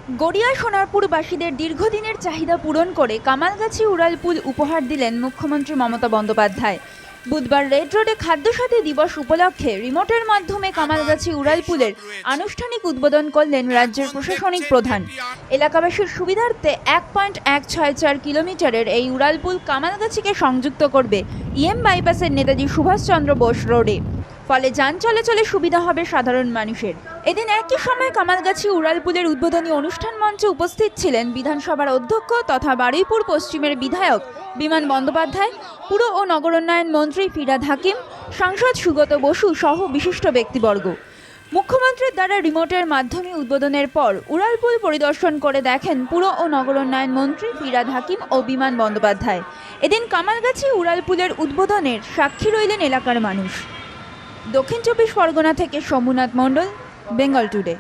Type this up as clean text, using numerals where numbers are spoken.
গড়িয়া সোনারপুরবাসীদের দীর্ঘদিনের চাহিদা পূরণ করে কামালগাছি উড়ালপুল উপহার দিলেন মুখ্যমন্ত্রী মমতা বন্দ্যোপাধ্যায়। বুধবার রেড রোডে খাদ্যসাথী দিবস উপলক্ষে রিমোটের মাধ্যমে কামালগাছি উড়ালপুলের আনুষ্ঠানিক উদ্বোধন করলেন রাজ্যের প্রশাসনিক প্রধান। এলাকাবাসীর সুবিধার্থে 1.164 কিলোমিটারের এই উড়ালপুল কামালগাছিকে সংযুক্ত করবে ইএম বাইপাসের নেতাজি সুভাষচন্দ্র বোস রোডে। ফলে যান চলাচলে সুবিধা হবে সাধারণ মানুষের। এদিন একই সময় কামালগাছি উড়ালপুলের উদ্বোধনী অনুষ্ঠান মঞ্চে উপস্থিত ছিলেন বিধানসভার অধ্যক্ষ তথা বারুইপুর পশ্চিমের বিধায়ক বিমান বন্দ্যোপাধ্যায়, পুর ও নগরোন্নয়ন মন্ত্রী ফিরহাদ হাকিম, সাংসদ সুগত বসু সহ বিশিষ্ট ব্যক্তিবর্গ। মুখ্যমন্ত্রীর দ্বারা রিমোটের মাধ্যমে উদ্বোধনের পর উড়ালপুল পরিদর্শন করে দেখেন পুর ও নগরোন্নয়ন মন্ত্রী ফিরহাদ হাকিম ও বিমান বন্দ্যোপাধ্যায়। এদিন কামালগাছি উড়ালপুলের উদ্বোধনের সাক্ষী রইলেন এলাকার মানুষ। দক্ষিণ 24 পরগনা থেকে সোমনাথ মণ্ডল, বেঙ্গল টুডে।